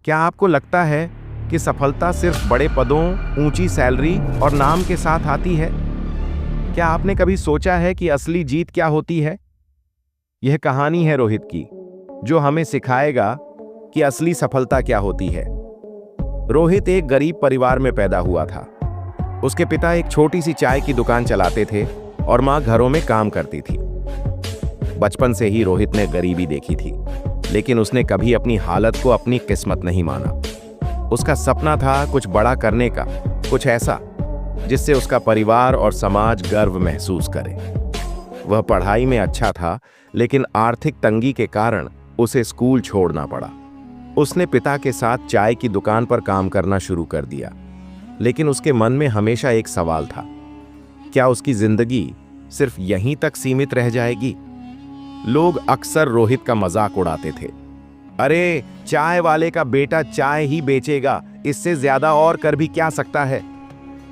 क्या आपको लगता है कि सफलता सिर्फ बड़े पदों, ऊंची सैलरी और नाम के साथ आती है? क्या आपने कभी सोचा है कि असली जीत क्या होती है? यह कहानी है रोहित की, जो हमें सिखाएगा कि असली सफलता क्या होती है। रोहित एक गरीब परिवार में पैदा हुआ था। उसके पिता एक छोटी सी चाय की दुकान चलाते थे और मां घरों में काम करती थी। बचपन से ही रोहित ने गरीबी देखी थी, लेकिन उसने कभी अपनी हालत को अपनी किस्मत नहीं माना। उसका सपना था कुछ बड़ा करने का, कुछ ऐसा जिससे उसका परिवार और समाज गर्व महसूस करे। वह पढ़ाई में अच्छा था, लेकिन आर्थिक तंगी के कारण उसे स्कूल छोड़ना पड़ा। उसने पिता के साथ चाय की दुकान पर काम करना शुरू कर दिया, लेकिन उसके मन में हमेशा एक सवाल था, क्या उसकी जिंदगी सिर्फ यहीं तक सीमित रह जाएगी? लोग अक्सर रोहित का मजाक उड़ाते थे। अरे, चाय वाले का बेटा चाय ही बेचेगा, इससे ज्यादा और कर भी क्या सकता है?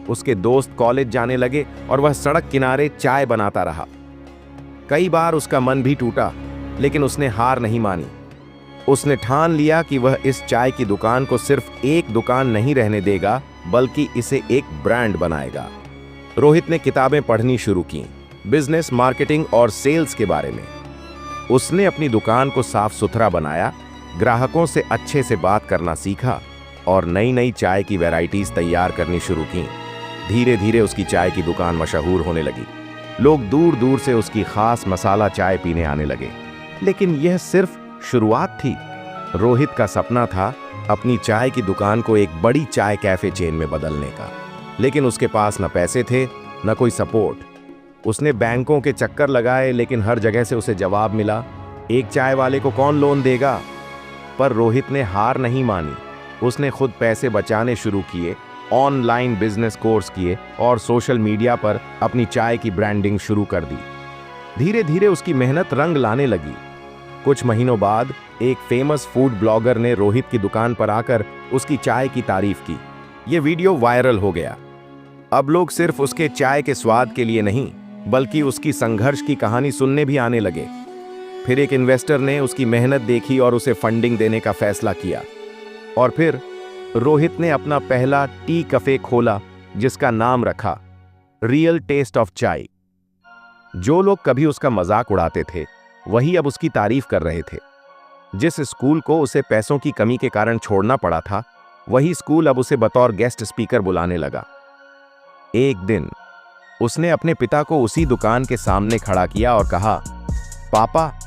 उसके दोस्त कॉलेज जाने लगे और वह सड़क किनारे चाय बनाता रहा। कई बार उसका मन भी टूटा, लेकिन उसने हार नहीं मानी। उसने ठान लिया कि वह इस चाय की दुकान को सिर्फ एक दुकान नहीं रहने देगा, बल्कि इसे एक ब्रांड बनाएगा। रोहित ने किताबें पढ़नी शुरू की, बिजनेस, मार्केटिंग और सेल्स के बारे में। उसने अपनी दुकान को साफ सुथरा बनाया, ग्राहकों से अच्छे से बात करना सीखा और नई नई चाय की वैरायटीज तैयार करनी शुरू की। धीरे धीरे उसकी चाय की दुकान मशहूर होने लगी। लोग दूर दूर से उसकी खास मसाला चाय पीने आने लगे। लेकिन यह सिर्फ शुरुआत थी। रोहित का सपना था अपनी चाय की दुकान को एक बड़ी चाय कैफे चेन में बदलने का, लेकिन उसके पास न पैसे थे, न कोई सपोर्ट। उसने बैंकों के चक्कर लगाए, लेकिन हर जगह से उसे जवाब मिला, एक चाय वाले को कौन लोन देगा? पर रोहित ने हार नहीं मानी। उसने खुद पैसे बचाने शुरू किए, ऑनलाइन बिजनेस कोर्स किए और सोशल मीडिया पर अपनी चाय की ब्रांडिंग शुरू कर दी। धीरे धीरे उसकी मेहनत रंग लाने लगी। कुछ महीनों बाद एक फेमस फूड ब्लॉगर ने रोहित की दुकान पर आकर उसकी चाय की तारीफ की। यह वीडियो वायरल हो गया। अब लोग सिर्फ उसके चाय के स्वाद के लिए नहीं, बल्कि उसकी संघर्ष की कहानी सुनने भी आने लगे। फिर एक इन्वेस्टर ने उसकी मेहनत देखी और उसे फंडिंग देने का फैसला किया। और फिर रोहित ने अपना पहला टी कैफे खोला, जिसका नाम रखा रियल टेस्ट ऑफ चाय। जो लोग कभी उसका मजाक उड़ाते थे, वही अब उसकी तारीफ कर रहे थे। जिस स्कूल को उसे पैसों की कमी के कारण छोड़ना पड़ा था, वही स्कूल अब उसे बतौर गेस्ट स्पीकर बुलाने लगा। एक दिन उसने अपने पिता को उसी दुकान के सामने खड़ा किया और कहा, पापा,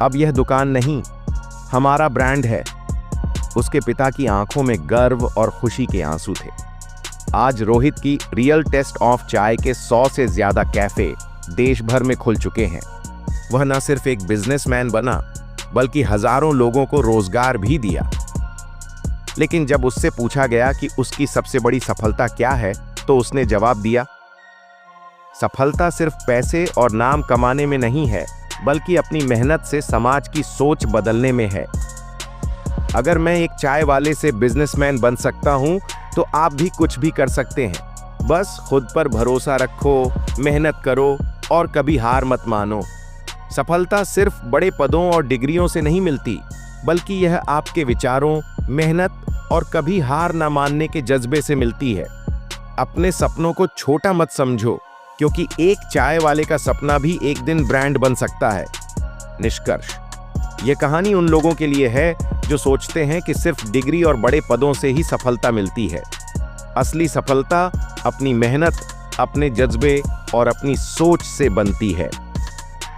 अब यह दुकान नहीं, हमारा ब्रांड है। उसके पिता की आंखों में गर्व और खुशी के आंसू थे। आज रोहित की रियल टेस्ट ऑफ चाय के 100 से ज्यादा कैफे देश भर में खुल चुके हैं। वह न सिर्फ एक बिजनेसमैन बना, बल्कि हजारों लोगों को रोजगार भी दिया। लेकिन जब उससे पूछा गया कि उसकी सबसे बड़ी सफलता क्या है, तो उसने जवाब दिया, सफलता सिर्फ पैसे और नाम कमाने में नहीं है, बल्कि अपनी मेहनत से समाज की सोच बदलने में है। अगर मैं एक चाय वाले से बिजनेसमैन बन सकता हूं, तो आप भी कुछ भी कर सकते हैं। बस खुद पर भरोसा रखो, मेहनत करो और कभी हार मत मानो। सफलता सिर्फ बड़े पदों और डिग्रियों से नहीं मिलती, बल्कि यह आपके विचारों, मेहनत और कभी हार न मानने के जज्बे से मिलती है। अपने सपनों को छोटा मत समझो, क्योंकि एक चाय वाले का सपना भी एक दिन ब्रांड बन सकता है। निष्कर्ष, यह कहानी उन लोगों के लिए है जो सोचते हैं कि सिर्फ डिग्री और बड़े पदों से ही सफलता मिलती है। असली सफलता अपनी मेहनत, अपने जज्बे और अपनी सोच से बनती है।